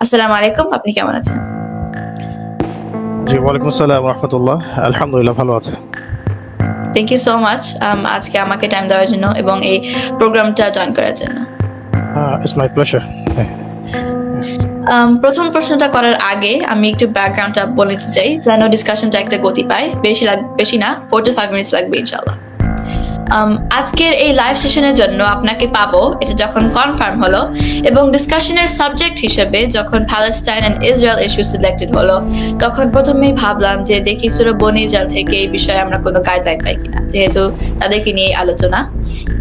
আসসালামু আলাইকুম, আপনি কেমন আছেন? জি, ওয়ালাইকুম আসসালাম রাহমাতুল্লাহ। আলহামদুলিল্লাহ ভালো আছে। থ্যাংক ইউ সো মাচ আজকে আমাকে টাইম দেওয়ার জন্য এবং এই প্রোগ্রামটা জয়েন করার জন্য। It's my pleasure. প্রথম প্রশ্নটা করার আগে আমি একটু ব্যাকগ্রাউন্ডটা বলে নিতে চাই যেন ডিসকাশনটা একটা গতি পায়। বেশি না 4 to 5 মিনিটস লাগবে ইনশাআল্লাহ। আজকের এই লাইভ সেশনের জন্য আপনাকে পাবো এটা যখন কনফার্ম হলো এবং ডিসকাশনের সাবজেক্ট হিসেবে যখন Palestine and Israel issue selected হলো তখন প্রথমেই ভাবলাম যে দেখি সূরা বনী ইসরায়েল থেকে এই বিষয়ে আমরা কোনো গাইডলাইন পাই কিনা, যেহেতু তাদেরকে নিয়ে আলোচনা।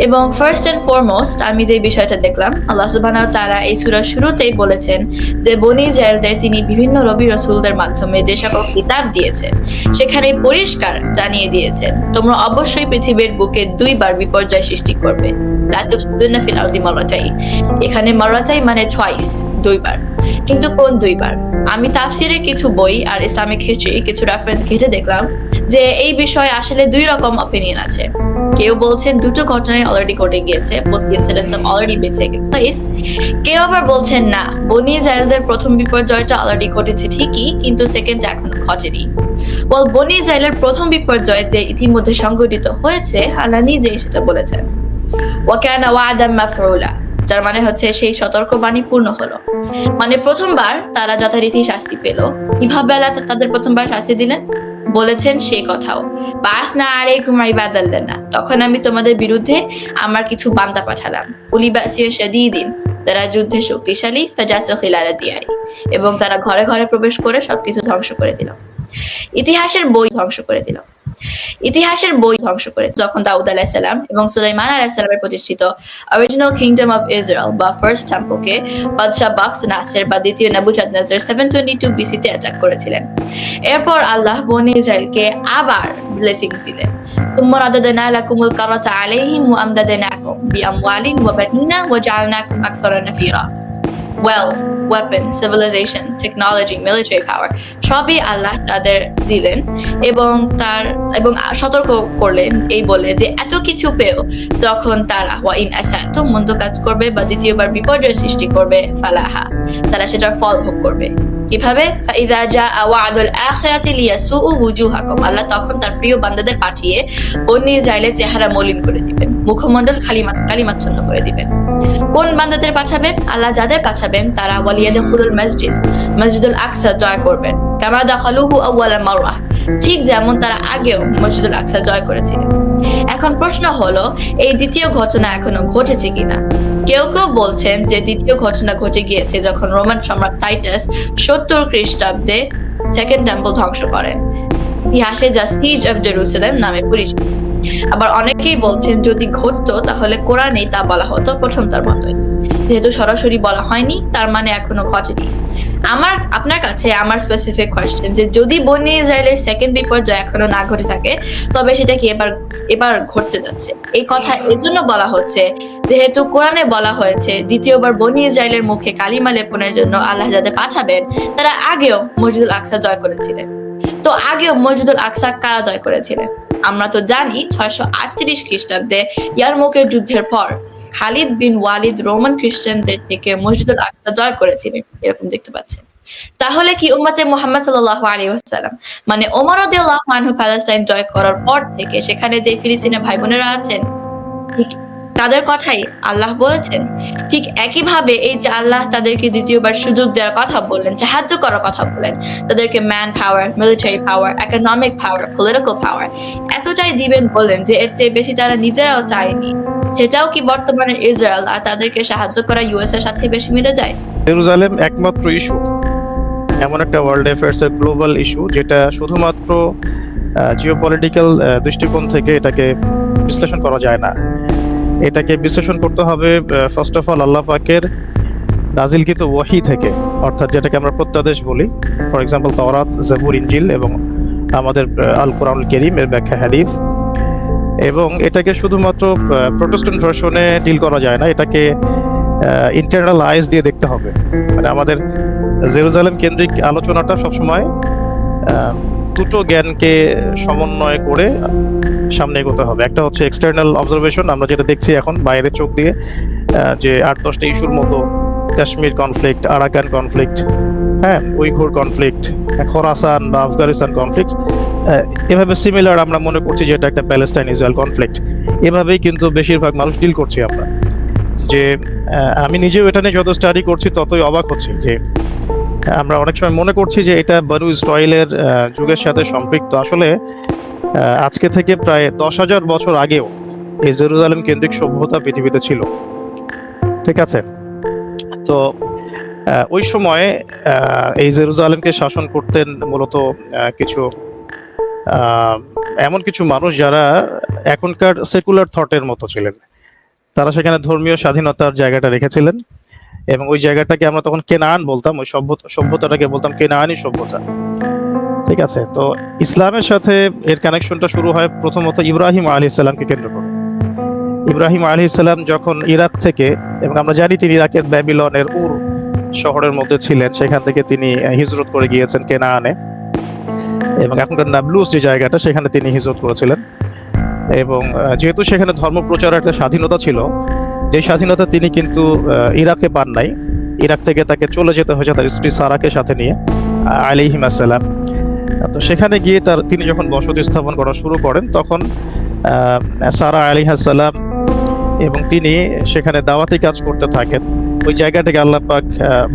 এবং ফার্স্ট এন্ড ফরমোস্ট আমি যে বিষয়টা দেখলাম, আল্লাহ সুবহানাহু ওয়া তাআলা এই সূরার শুরুতেই বলেছেন যে বনী ইসরায়েলদের তিনি বিভিন্ন নবী রাসূলদের মাধ্যমে যে সকল কিতাব দিয়েছেন সেখানে পরিষ্কার জানিয়ে দিয়েছেন তোমরা অবশ্যই পৃথিবীর বুকে দুইবার বিপর্যয় সৃষ্টি করবে। লা তুফসিদুনা ফিল আরদি মাররাতাইন। এখানে মাররাতাইন মানে টুয়াইস, দুইবার। কিন্তু কোন দুইবার? আমি তাফসিরের কিছু বই আর ইসলামিক হিস্ট্রি কিছু রেফারেন্স ঘেঁটে দেখলাম যে এই বিষয়ে আসলে দুই রকম অপিনিয়ন আছে। কেউ বলছেন দুটো ঘটনাই অলরেডি ঘটে গিয়েছে, both incidents have already been taken place। কেউ আবার বলছেন না, বনী ইসরায়েলদের প্রথম বিপর্যয়টা অলরেডি ঘটেছে ঠিকই, কিন্তু সেকেন্ড এখনো ঘটেনি। বনী ইসরায়েলের প্রথম বিপর্যয় যে ইতিমধ্যে সংঘটিত হয়েছে আল্লাহ নিজেই সেটা বলেছেন, ওয়া কানা ওয়া'দাম মাফউলা, যার মানে হচ্ছে সেই সতর্কবাণী পূর্ণ হলো। মানে প্রথমবার তারা যথারীতি শাস্তি পেল। কিভাবে আল্লাহ তাদের প্রথমবার শাস্তি দিলেন? বলেছেন সেই কথাও, বাসনা আলাইকুম ইবাদাল লানা, তখন আমি তোমাদের বিরুদ্ধে আমার কিছু বান্দা পাঠালাম, উলি বাসির শাদীদিন, যারা যুদ্ধে শক্তিশালী, ফাজাসু খিলালা দিয়ারি, এবং তারা ঘরে ঘরে প্রবেশ করে সবকিছু ধ্বংস করে দিল। ইতিহাসের বই ধ্বংস করে দিল। যখন দাউদ আলাইহিস সালাম এবং সুলাইমান আলাইহিস সালামের প্রতিষ্ঠিত অরিজিনাল কিংডম অফ ইসরায়েল বা ফার্স্ট টেম্পলকে বাদশাহ বাখস নাসের বা দ্বিতীয় নেবুকাদনেজার 722 বিসিতে অ্যাটাক করেছিলেন। এরপর আল্লাহ বনী ইসরায়েলকে আবার ব্লেসিংস দিলেন। ثم رددنا لكم الكرة عليهم وأمددناكم بأموال وبنين وجعلناكم أكثر نفيرا. Wealth, weapon, civilization, technology, military power সবই আল্লাহ তাদের দিলেন এবং সতর্ক করলেন এই বলে যে এত কিছু পেও যখন তারা ওয়া ইন আসাতুম মন্দ কাজ করবে বা দ্বিতীয়বার বিপর্যয় সৃষ্টি করবে ফালাহা, তারা সেটার ফল ভোগ করবে। কিভাবে? ফাইযা জাআ ওয়া'দুল আখিরাতি লিয়াসুউ ওয়ুজুহাকুম, আল্লাহ তখন তার প্রিয় বান্দাদের পাঠিয়ে বনী ইসরায়েলের চেহারা মলিন করে দিবেন, মুখমণ্ডল কালিমাচ্ছন্ন করে দিবেন। কোন বান্দাদের পাঠাবেন? আল্লাহ যাদের পাঠাবেন তারা ওয়ালিয়াদখুলুল মসজিদুল আকসা জয় করবেন, কামা দাখালুহু আউয়াল মাররা, ঠিক যেমন তারা আগেও মসজিদুল আকসা জয় করেছিলেন। এখন প্রশ্ন হলো এই দ্বিতীয় ঘটনা এখনো ঘটেছে কিনা। কেউ কেউ বলছেন যে দ্বিতীয় ঘটনা ঘটে গিয়েছে যখন রোমান সম্রাট টাইটাস 70 খ্রিস্টাব্দে সেকেন্ড টেম্পল ধ্বংস করেন। ইতিহাসে যা সিজ অফ জেরুসালেম নামে পরিচিত। আবার অনেকেই বলছেন যদি ঘটতো তাহলে কোরআনে তা বলা হতো প্রথমটার মতোই, যেহেতু সরাসরি বলা হয়নি তার মানে এখনো ঘটেনি। আপনার কাছে আমার স্পেসিফিক কোয়েশ্চেন যে যদি বনী ইসরায়েলের সেকেন্ড বিপর্যয় এখনো না ঘটে থাকে তবে সেটা কি এবার ঘটতে যাচ্ছে। এই কথা এজন্য বলা হচ্ছে যেহেতু কোরআনে বলা হয়েছে দ্বিতীয়বার বনী ইসরায়েলের মুখে কালিমা লেপনের জন্য আল্লাহ যাদের পাঠাবেন তারা আগেও মসজিদুল আকসা জয় করেছিলেন। তো আগেও মসজিদুল আকসা কারা জয় করেছিলেন? আমরা তো জানি 638 খ্রিস্টাব্দে ইয়ারমুকের যুদ্ধের পর খালিদ বিন ওয়ালিদ রোমান খ্রিস্টানদের থেকে মসজিদুল আকসা জয় করেছিলেন, এরকম দেখতে পাচ্ছেন। তাহলে কি উম্মতে মুহাম্মদ সাল্লাল্লাহু আলাইহি ওয়াসাল্লাম মানে ওমর রাদিয়াল্লাহু আনহু প্যালেস্টাইন জয় করার পর থেকে সেখানে যে ফিলিস্তিনের ভাই বোনেরা আছেন ঠিক তাদের কথাই আল্লাহ বলেছেন? ঠিক একইভাবে এই যে আল্লাহ তাদেরকে দ্বিতীয়বার সুযোগ দেওয়ার কথা বললেন, সাহায্য করার কথা বললেন, তাদেরকে ম্যান পাওয়ার, মিলিটারি পাওয়ার, ইকোনমিক পাওয়ার, পলিটিক্যাল পাওয়ার এতটাই দিবেন বললেন যে এর চেয়ে বেশি তারা নিজেরাও চায়নি। সেটাও কি বর্তমানে ইসরায়েল আর তাদেরকে সাহায্য করা ইউএস এর সাথে বেশি মিলে যায়? জেরুজালেম একমাত্র ইস্যু, এমন একটা ওয়ার্ল্ড অ্যাফেয়ার্স এর গ্লোবাল ইস্যু যেটা শুধুমাত্র জিওপলিটিক্যাল দৃষ্টিকোণ থেকে এটাকে বিশ্লেষণ করা যায় না। এটাকে বিশ্লেষণ করতে হবে ফার্স্ট অফ অল আল্লাহ পাকের নাজিলকৃত ওয়াহি থেকে, অর্থাৎ যেটাকে আমরা প্রত্যাদেশ বলি, ফর এক্সাম্পল তাওরাত, জাবুর, ইনজিল এবং আমাদের আল কোরআনুল কারীম এর ব্যাখ্যা হাদিস। এবং এটাকে শুধুমাত্র প্রোটেস্ট্যান্ট ভার্সনে ডিল করা যায় না, এটাকে ইন্টারনাল আইস দিয়ে দেখতে হবে। মানে আমাদের জেরুজালেম কেন্দ্রিক আলোচনাটা সবসময় দুটো জ্ঞানকে সমন্বয় করে সামনে এগোতে হবে। একটা হচ্ছে এক্সটার্নাল অবজারভেশন, আমরা যেটা দেখছি এখন বাইরের চোখ দিয়ে যে 8-10টা ইস্যুর মতো কাশ্মীর কনফ্লিক্ট, আরাকান কনফ্লিক্ট, হ্যাঁ, উইঘুর কনফ্লিক্ট, খোরাসান বা আফগানিস্তান কনফ্লিক্ট, এভাবে সিমিলার আমরা মনে করছি যে এটা একটা প্যালেস্টাইন ইসরায়েল কনফ্লিক্ট। এভাবেই কিন্তু বেশিরভাগ মানুষ ডিল করছি আমরা। যে আমি নিজেও এটা নিয়ে যত স্টাডি করছি ততই অবাক হচ্ছি যে আমরা অনেক সময় মনে করছি যে এটা বনু ইসরায়েলের যুগের সাথে সম্পৃক্ত। আসলে আজকে থেকে প্রায় 10,000 বছর আগেও এই জেরুজালেম কেন্দ্রিক সভ্যতা পৃথিবীতে ছিল, ঠিক আছে? তো ওই সময়ে এই জেরুজালেমকে শাসন করতেন মূলত কিছু এমন কিছু মানুষ যারা এখনকার সেকুলার থটের মতো ছিলেন। তারা সেখানে ধর্মীয় স্বাধীনতার জায়গাটা রেখেছিলেন এবং ওই জায়গাটাকে আমরা তখন কেনান বলতাম, ওই সভ্যতাটাকে বলতাম কেনানি সভ্যতা, ঠিক আছে? তো ইসলামের সাথে এর কানেকশনটা শুরু হয় প্রথমত ইব্রাহিম আলাইহিস সালামকে কেন্দ্র করে। ইব্রাহিম আলাইহিস সালাম যখন ইরাক থেকে, এবং আমরা জানি তিনি ইরাকের ব্যাবিলনের উর শহরের মধ্যে ছিলেন, সেখান থেকে তিনি হিজরত করে গিয়েছেন কেনানে, এবং এখনকার নাবলুস যে জায়গাটা সেখানে তিনি হিজরত করেছিলেন। এবং যেহেতু সেখানে ধর্ম প্রচারের একটা স্বাধীনতা ছিল, যে স্বাধীনতা তিনি কিন্তু ইরাকে পান নাই। ইরাক থেকে তাকে চলে যেতে হয়েছে তার স্ত্রী সারাকে সাথে নিয়ে, আলাইহিম আসসালাম। তো সেখানে গিয়ে তিনি যখন বসতি স্থাপন করা শুরু করেন, তখন সারা আলাইহিস সালাম এবং তিনি সেখানে দাওয়াতি কাজ করতে থাকেন। ওই জায়গাটাকে আল্লাহ পাক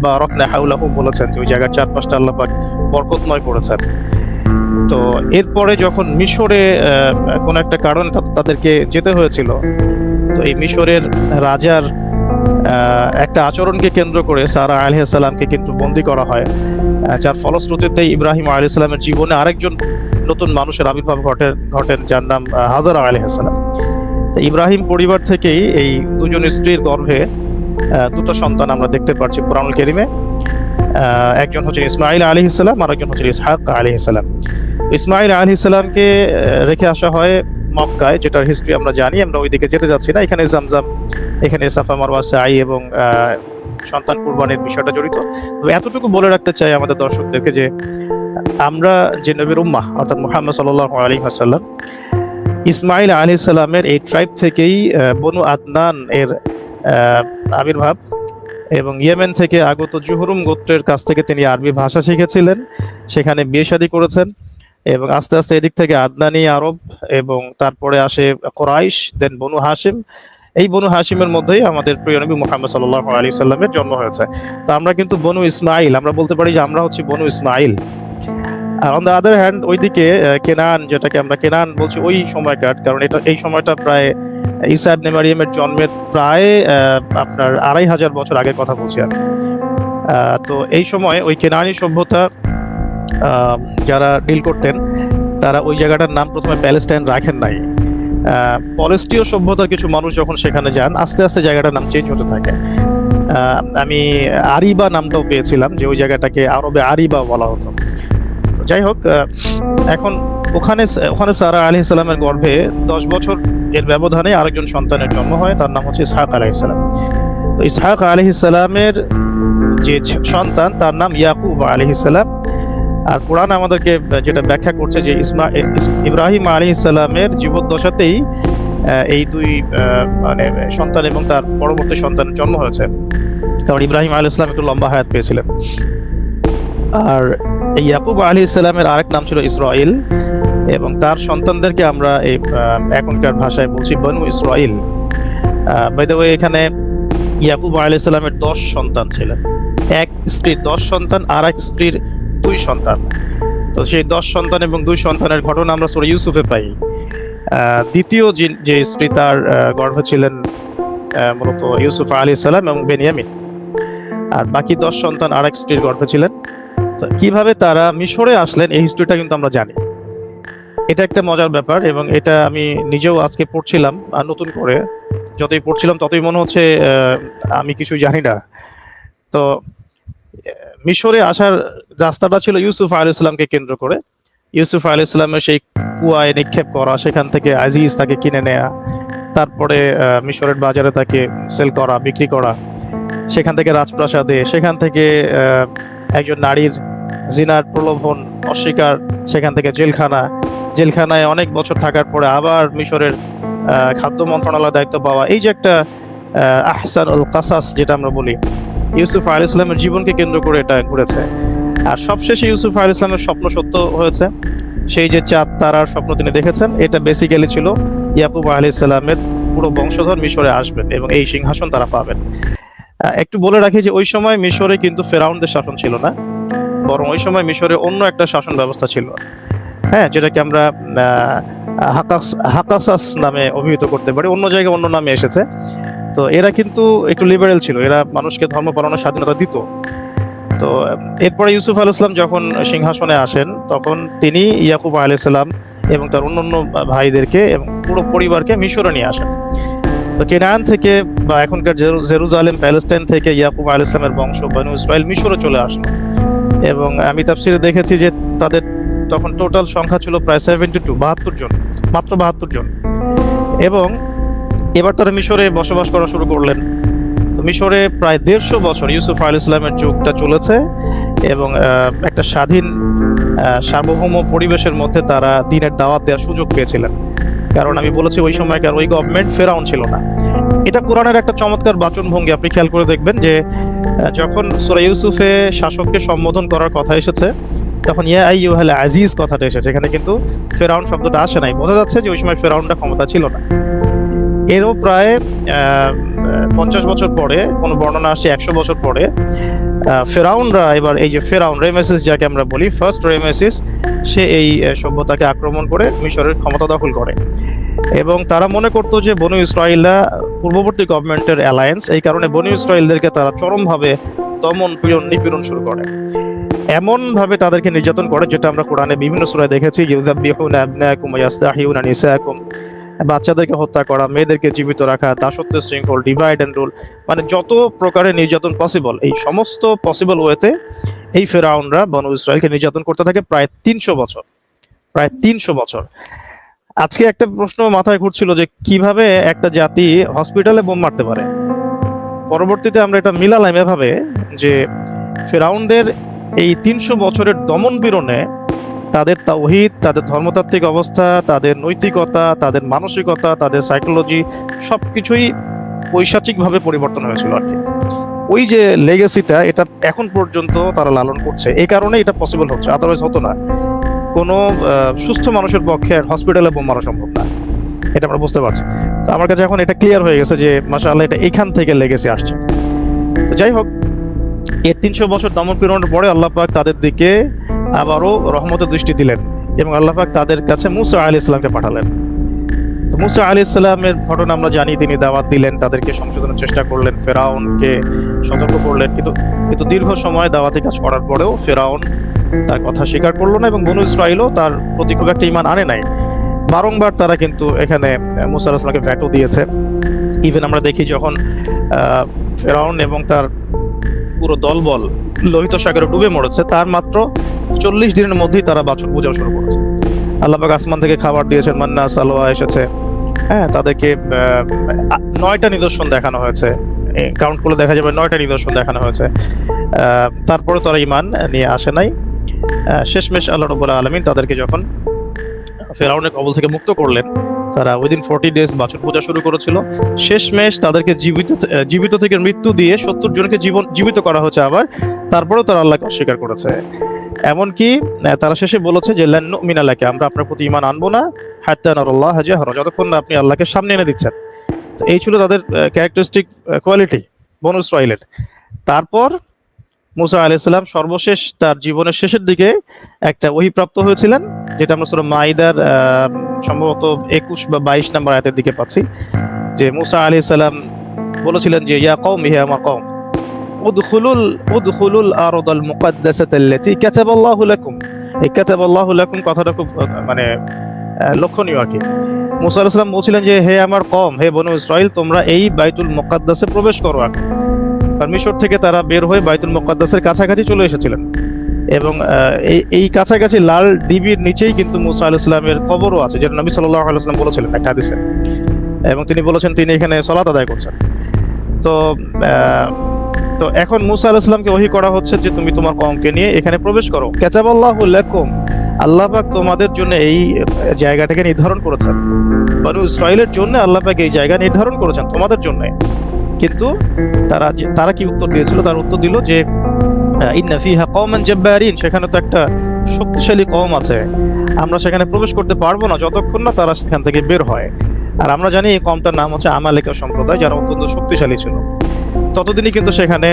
বারাকনা হাওলাহু বলেছেন, যে ওই জায়গার চারপাশটা আল্লাহ পাক বরকতময় করেছেন। তো এরপরে যখন মিশরে কোন একটা কারণে তাদেরকে যেতে হয়েছিল, তো এই মিশরের রাজার একটা আচরণকে কেন্দ্র করে সারা আলাইহিস সালামকে কিন্তু বন্দী করা হয়, যার ফলশ্রুতিতে ইব্রাহিম আলাইহিস সালামের জীবনে আরেকজন নতুন মানুষের আবির্ভাব ঘটেন, যার নাম হাজারা আলাইহিস সালাম। তো ইব্রাহিম পরিবার থেকেই এই দুজন স্ত্রীর গর্ভে দুটো সন্তান আমরা দেখতে পাচ্ছি কোরআনুল কারীমে। একজন হচ্ছে ইসমাঈল আলাইহিস সালাম, আর একজন হচ্ছে ইসহাক আলাইহিস সালাম। ইসমাঈল আলাইহিস সালামকে রেখে আসা হয় মক্কায়, যেটার হিস্ট্রি আমরা জানি। আমরা ওইদিকে যেতে যাচ্ছি না। এখানে জামজাম, এখানে সাফা মারওয়া সাই এবং সন্তান কুরবানির বিষয়টা জড়িত। তবে এতটুকু বলে রাখতে চাই আমাদের দর্শকদেরকে যে আমরা যে নবীর উম্মাহ অর্থাৎ মুহাম্মদ সাল্লাল্লাহু আলাইহি ওয়াসাল্লাম, ইসমাঈল আলাইহিস সালামের এই ট্রাইব থেকেই বনু আদনান এর আবির্ভাব, এবং ইয়েমেন থেকে আগত জুহরুম গোত্রের কাছ থেকে তিনি আরবি ভাষা শিখেছিলেন, সেখানে বিয়ে শাদী করেছেন, এবং আস্তে আস্তে এদিক থেকে আদনানি আরব, এবং তারপরে আসে কুরাইশ, দেন বনু হাশিম। এই বনু হাশিমের মধ্যেই আমাদের প্রিয় নবী মুহাম্মদ সাল্লাল্লাহু আলাইহি সাল্লামের জন্ম হয়েছে। তো আমরা কিন্তু বনু ইসমাঈল, আমরা বলতে পারি যে আমরা হচ্ছি বনু ইসমাঈল। আর অন দ্য আদার হ্যান্ড ওইদিকে কেনান, যেটাকে আমরা কেনান বলছি ওই সময়কার, কারণ এই সময়টা প্রায় ঈসা ইবনে মারিয়ামের জন্মের প্রায় আপনার 2500 বছর আগের কথা বলছি আমি। তো এই সময় ওই কেনানি সভ্যতা যারা ডিল করতেন, তারা ওই জায়গাটার নাম প্রথমে প্যালেস্টাইন রাখেন নাই। পলেস্টীয় সভ্যতার কিছু মানুষ যখন সেখানে যান, আস্তে আস্তে জায়গাটার নাম চেঞ্জ হতে থাকে। আমি আরিবা নামটাও পেয়েছিলাম, যে ওই জায়গাটাকে আরবে আরিবা বলা হতো। যাই হোক, এখন ওখানে সারা আলাইহিস সালামের গর্ভে 10 বছর এর ব্যবধানে আরেকজন সন্তানের জন্ম হয়, তার নাম হচ্ছে ইসহাক আলাইহিস সালাম। তো ইসহাক আলাইহিস সালামের যে সন্তান, তার নাম ইয়াকুব আলাইহিস সালাম। আর কোরআন আমাদেরকে যেটা ব্যাখ্যা করছে যে ইব্রাহিম আলাইহিস সালামের জীবদ্দশাতেই এই দুই মানে সন্তান এবং তার পরবর্তী সন্তানের জন্ম হয়েছে, কারণ ইব্রাহিম আলাইহিস সালাম একটু লম্বা হায়াত পেয়েছিলেন। আর এই ইয়াকুব আলাইহিস সালামের আরেক নাম ছিল ইসরাইল, এবং তার সন্তানদেরকে আমরা এই এখনকার ভাষায় বলছি বনু ইসরাইল। বাই দ্য ওয়ে, এখানে ইয়াকুব আলাইহিস সালামের 10 সন্তান ছিলেন, এক স্ত্রীর 10 সন্তান আর এক স্ত্রীর 2 সন্তান। তো সেই 10 সন্তান এবং 2 সন্তানের ঘটনা আমরা সূরা ইউসুফে পাই। দ্বিতীয় যে স্ত্রী, তার গর্ভে ছিলেন মূলত ইউসুফ আলাইহিস সালাম এবং বেনিয়ামিন, আর বাকি 10 সন্তান আরেক স্ত্রীর গর্ভে ছিলেন। তো কিভাবে তারা মিশরে আসলেন, এই হিস্ট্রিটা কিন্তু আমরা জানি। এটা একটা মজার ব্যাপার, এবং এটা আমি নিজেও আজকে পড়ছিলাম, আর নতুন করে যতই পড়ছিলাম ততই মনে হচ্ছে আমি কিছু জানি না। তো মিশরে আসার রাস্তাটা ছিল ইউসুফ আলাইহিস সালামকে কেন্দ্র করে। ইউসুফ আলাইহিস সালামের সেই কুয়ায় নিক্ষেপ করা, সেখান থেকে আজিজ তাকে কিনে নেয়া, তারপরে মিশরের বাজারে তাকে সেল করা, বিক্রি করা, সেখান থেকে রাজপ্রাসাদে, সেখান থেকে একজন নারীর জিনার প্রলোভন অস্বীকার, সেখান থেকে জেলখানায় অনেক বছর থাকার পরে আবার মিশরের খাদ্য মন্ত্রণালয়ের দায়িত্ব পাওয়া। এই যে একটা আহসানুল কাসাস যেটা আমরা বলি, ইউসুফ আলাইহিস সালামের জীবনকে কেন্দ্র করে এটা ঘুরেছে। আর সবশেষে ইউসুফ আলাইহিস সালামের স্বপ্ন সত্য হয়েছে। সেই যে চাঁদ তারার স্বপ্ন তিনি দেখেছেন, এটা বেসিক্যালি ছিল ইয়াকুব আলাইহিস সালামের পুরো বংশধর মিশরে আসবেন এবং এই সিংহাসন তারা পাবেন। একটু বলে রাখি যে ওই সময় মিশরে কিন্তু ফেরাউনদের শাসন ছিল না, বরং ওই সময় মিশরে অন্য একটা শাসন ব্যবস্থা ছিল, হ্যাঁ, যেটাকে আমরা হাকাসাস নামে অভিহিত করতে পারি। অন্য জায়গায় অন্য নামে এসেছে। তো এরা কিন্তু একটু লিবারেল ছিল, এরা মানুষকে ধর্ম পালনের স্বাধীনতা দিত। তো এরপরে ইউসুফ আলাইহিস সালাম যখন সিংহাসনে আসেন, তখন তিনি ইয়াকুব আলাইহিস সালাম এবং তার অন্যান্য ভাইদেরকে এবং পুরো পরিবারকে মিশরে নিয়ে আসেন। তো কেনান থেকে বা এখনকার জেরুজালেম প্যালেস্টাইন থেকে ইয়াকুব আলাইহিস সালামের বংশ বনু ইসরাইল মিশরে চলে আসলো। এবং আমি তাফসিরে দেখেছি যে তাদের তখন টোটাল সংখ্যা ছিল প্রায় 72 জন, মাত্র 72 জন। এবং এবার তারা মিশরে বসবাস করা শুরু করলেন। তো মিশরে প্রায় 150 বছর ইউসুফ আলাইহিস সালামের যুগটা চলেছে এবং একটা স্বাধীন সার্বভৌম পরিবেশের মধ্যে তারা দ্বীনের দাওয়াত দেওয়ার সুযোগ পেয়েছিলেন। কারণ আমি বলেছি ওই সময়কার ওই গভর্নমেন্ট ফেরাউন ছিল না। এটা কোরআনের একটা চমৎকার বাচনভঙ্গি, আপনি খেয়াল করে দেখবেন যে যখন সূরা ইউসুফে শাসককে সম্বোধন করার কথা এসেছে, তখন ইয়া আইয়ুহাল আজিজ কথাটা এসেছে। এখানে কিন্তু ফেরাউন শব্দটা আসে নাই। বোঝা যাচ্ছে যে ওই সময় ফেরাউনটা ক্ষমতা ছিল না। এরও প্রায় 50 বছর পরে, কোনো বর্ণনা আসছে 100 বছর পরে, ফেরাউনরা এবার এই যে ফেরাউন রেমেসিস যাকে আমরা বলি, ফার্স্ট রেমেসিস, সে এই সভ্যতাকে আক্রমণ করে মিশরের ক্ষমতা দখল করে। এবং তারা মনে করতো যে বনু ইসরাইলরা পূর্ববর্তী গভর্নমেন্টের অ্যালায়েন্স, এই কারণে বনু ইসরাইলদেরকে তারা চরমভাবে দমন নিপীড়ন শুরু করে। এমন ভাবে তাদেরকে নির্যাতন করে, যেটা আমরা কোরআনে বিভিন্ন সূরায় দেখেছি, ইউযাব্বিহুনা আবনাকুম ওয়া ইস্তাহইউনা নিসাকুম, বাচ্চাদেরকে হত্যা করা, মেয়েদেরকে জীবিত রাখা, দাসত্বের শৃঙ্খল, ডিভাইড অ্যান্ড রুল, মানে যত প্রকারের নির্যাতন পসিবল, এই সমস্ত পসিবল ওয়েতে এই ফেরাউনরা বনু ইসরাইলকে নির্যাতন করতে থাকে প্রায় 300 বছর। প্রায় 300 বছর। আজকে একটা প্রশ্ন মাথায় ঘুরছিল যে কিভাবে একটা জাতি হসপিটালে বোম মারতে পারে। পরবর্তীতে আমরা এটা মিলালাম এভাবে যে ফেরাউনদের এই 300 বছরের দমন পীড়নে তাদের তাওহীদ, তাদের ধর্মতাত্ত্বিক অবস্থা, তাদের নৈতিকতা, তাদের মানসিকতা, তাদের সাইকোলজি সবকিছুই পৈশাচিকভাবে পরিবর্তন হয়েছিল আর কি। ওই যে লেগেসিটা, এটা এখন পর্যন্ত তারা লালন করছে, এই কারণে এটা পসিবল হচ্ছে, আদারওয়াইজ হতো না। কোনো সুস্থ মানুষের পক্ষে হসপিটালে বোম মারা সম্ভব না, এটা আমরা বুঝতে পারছি। তো আমার কাছে এখন এটা ক্লিয়ার হয়ে গেছে যে মাশাআল্লাহ এটা এখান থেকে লেগেসি আসছে। তো যাই হোক, এর 300 বছর দমন পীড়নের পরে আল্লাহ পাক তাদের দিকে আবারও রহমতের দৃষ্টি দিলেন এবং আল্লাহ পাক তাদের কাছে মুসা আলাইহিস সালামকে পাঠালেন। তো মুসা আলাইহিস সালামের ঘটনা আমরা জানি, তিনি দাওয়াত দিলেন, তাদেরকে সংশোধনের চেষ্টা করলেন, ফেরাউনকে সতর্ক করলেন, কিন্তু দীর্ঘ সময় দাওয়াতি কাজ করার পরেও ফেরাউন তার কথা স্বীকার করলো না এবং বনু ইসরাইলও তার প্রতি খুব একটা ঈমান আনে নাই। বারংবার তারা কিন্তু এখানে মুসা আলাইহিস সালামকে ভ্যাটও দিয়েছে। ইভেন আমরা দেখি যখন ফেরাউন এবং তার পুরো দলবল লোহিত সাগরে ডুবে মরেছে, তার মাত্র 40 দিনের মধ্যেই তারা বাছুর পূজা শুরু করেছে। আল্লাহ পাক আসমান থেকে খাবার দিয়েছেন, মান্না সালোয়া এসেছে, হ্যাঁ, তাদেরকে 9টা নিদর্শন দেখানো হয়েছে। কাউন্ট করলে দেখা যাবে 9টা নিদর্শন দেখানো হয়েছে। তারপরে তারা ঈমান নিয়ে আসে নাই। শেষমেশ আল্লাহ রাব্বুল আলামিন তাদেরকে যখন ফেরাউনের কবল থেকে মুক্ত করলেন, তারা উইদিন 40 ডেজ বাছুর পূজা শুরু করেছিল। শেষমেশ তাদেরকে জীবিত থেকে মৃত্যু দিয়ে 70 জনকে জীবিত করা হয়েছে আবার, তারপরেও তারা আল্লাহকে অস্বীকার করেছে। এমনকি তারা শেষে বলেছে যে লান নুমিনা লাকা, আমরা আপনার প্রতি ঈমান আনবো না, হাত্তা নারাল্লাহ জাহরা, যতক্ষণ না আপনি আল্লাহকে সামনে এনে দিচ্ছেন। তো এই ছিল তাদের ক্যারেক্টারিস্টিক কোয়ালিটি বনু ইসরাইলের। তারপর মুসা আলাইহিস সালাম সর্বশেষ তার জীবনের শেষের দিকে একটা ওহী প্রাপ্ত হয়েছিলেন, যেটা আমরা সূরা মাইদার সম্ভবত 21 বা 22 নম্বর আয়াতের দিকে পাচ্ছি, যে মুসা আলাইহিস সালাম বলেছিলেন যে ইয়া কওমি, হে আমার কওম, উদখুলুল আরদাল মুকাদ্দাসাতাল্লাতী কাতাবাল্লাহু লাকুম। এই কাতাবাল্লাহু লাকুম কথাটা খুব মানে লক্ষণীয় আর কি। মুসা আলাইহিস সালাম বলছিলেন যে হে আমার কওম, হে বনু ইসরাইল, তোমরা এই বাইতুল মুকাদ্দাসে প্রবেশ করো। কারণ মিশর থেকে তারা বের হয়ে বাইতুল মুকাদ্দাসের কাছাকাছি চলে এসেছিলেন এবং এই কাছাকাছি লাল ডিবির নিচেই কিন্তু মুসা আলাইহিস সালামের কবরও আছে, যেটা নবী সাল্লাল্লাহু আলাইহি ওয়াসাল্লাম বলেছিলেন একটা হাদিসে, এবং তিনি বলেছেন তিনি এখানে সালাত আদায় করছেন। তো এখন মুসা আলাইহিস সালামকে ওহী করা হচ্ছে যে তুমি তোমার কওমকে নিয়ে এখানে প্রবেশ করো। কাতাবাল্লাহু লাকুম, আল্লাহ পাক তোমাদের জন্য এই জায়গাটাকে নির্ধারণ করেছেন, বনু ইসরাইলের জন্য আল্লাহ পাক এই জায়গা নির্ধারণ করেছেন তোমাদের জন্য। কিন্তু তারা কি উত্তর দিয়েছিল? তার উত্তর দিল যে ইন্না ফিহা কওমান জাব্বারিন, সেখানে তো একটা শক্তিশালী কওম আছে, আমরা সেখানে প্রবেশ করতে পারবো না যতক্ষণ না তারা সেখান থেকে বের হয়। আর আমরা জানি এই কওমটার নাম হচ্ছে আমালেকা সম্প্রদায়, যারা অত্যন্ত শক্তিশালী ছিল। ততদিনই কিন্তু সেখানে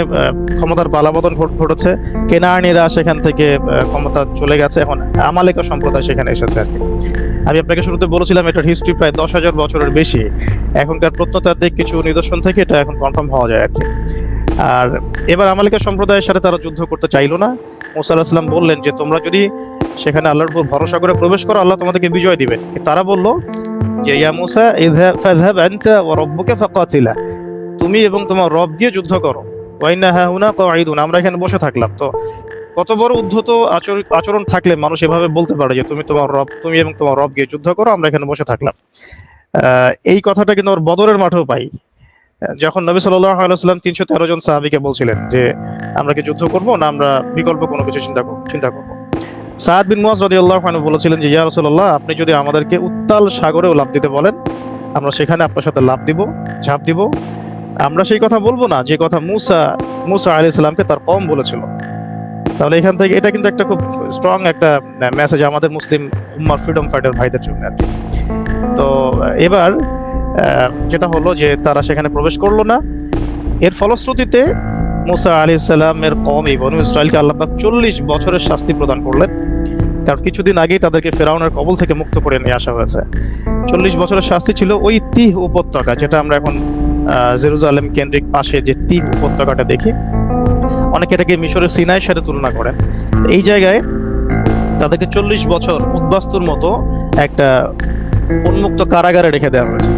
ক্ষমতার পালাবদল ঘটেছে, কেনানীরা সেখান থেকে ক্ষমতা চলে গেছে, এখন আমালেকা সম্প্রদায় সেখানে এসেছে আর কি। আমি আপনাকে শুরুতে বলেছিলাম এটার হিস্ট্রি প্রায় 10,000 বছরের বেশি। এখনকার প্রত্নতাত্ত্বিক কিছু নিদর্শন থেকে এটা এখন কনফার্ম হওয়া যায় আর কি। আর এবার আমালেকা সম্প্রদায়ের সাথে তারা যুদ্ধ করতে চাইলো না। মুসা আলাইহিস সালাম বললেন যে তোমরা যদি সেখানে আল্লাহর উপর ভরসা করে প্রবেশ করো, আল্লাহ তোমাদেরকে বিজয় দিবেন। তারা বলল যে ইয়া মুসা ফাযহাব আনতা ওয়া রাব্বুকা ফাকাতিলা, তুমি এবং তোমার রব গিয়ে যুদ্ধ করো, ওয়া ইন্না হাহুনা কাঈদুন, আমরা এখানে বসে থাকলাম। তো কত বড় উদ্ধত আচরণ থাকলে মানুষ এভাবে বলতে পারে যে তুমি এবং তোমার রব গিয়ে যুদ্ধ করো, আমরা এখানে বসে থাকলাম। এই কথাটা কিন্তু ওর বদরের মাঠেও পাই, যখন নবী সাল্লাল্লাহু আলাইহি ওয়াসাল্লাম 313 জন সাহাবীকে বলছিলেন যে আমরা কি যুদ্ধ করব না আমরা বিকল্প কোনো কিছু চিন্তা করব। সাদ বিন মুয়াজ রাদিয়াল্লাহু আনহু বলেছিলেন যে ইয়া রাসূলুল্লাহ, আপনি যদি আমাদেরকে উত্তাল সাগরেও লাফ দিতে বলেন, আমরা সেখানে আপনার সাথে ঝাঁপ দিব। আমরা সেই কথা বলবো না যে কথা মুসা আলাইহিস সালামকে তার কওম বলেছিল। তাহলে এখান থেকে এটা কিন্তু একটা খুব স্ট্রং একটা মেসেজ আমাদের মুসলিম উম্মার ফ্রিডম ফাইটার ভাইদের জন্য আর কি। তো এবার যেটা হলো যে তারা সেখানে প্রবেশ করলো না। এর ফলশ্রুতিতে মুসা আলাইহিস সালামের কওম বনু ইসরাইলকে আল্লাহ পাক 40 বছরের শাস্তি প্রদান করলেন। কারণ কিছুদিন আগেই তাদেরকে ফেরাউনের কবল থেকে মুক্ত করে নিয়ে আসা হয়েছে। 40 বছরের শাস্তি ছিল ওই তিহ উপত্যকা, যেটা আমরা এখন জেরুজালেম কেন্দ্রিক পাশে যে তিহ উপত্যকাটা দেখি, অনেকে এটাকে মিশরের সিনাইয়ের সাথে তুলনা করেন। এই জায়গায় তাদেরকে 40 বছর উদ্বাস্তুর মতো একটা উন্মুক্ত কারাগারে রেখে দেওয়া হয়েছে।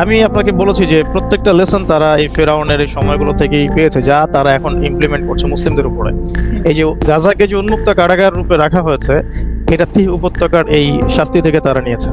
আমি আপনাকে বলেছি যে প্রত্যেকটা লেসন তারা এই ফেরাউনের এই সময়গুলো থেকেই পেয়েছে, যা তারা এখন ইমপ্লিমেন্ট করছে মুসলিমদের উপরে। এই যে গাজাকে যে উন্মুক্ত কারাগার রূপে রাখা হয়েছে, এটা তিহ উপত্যকার এই শাস্তি থেকে তারা নিয়েছে।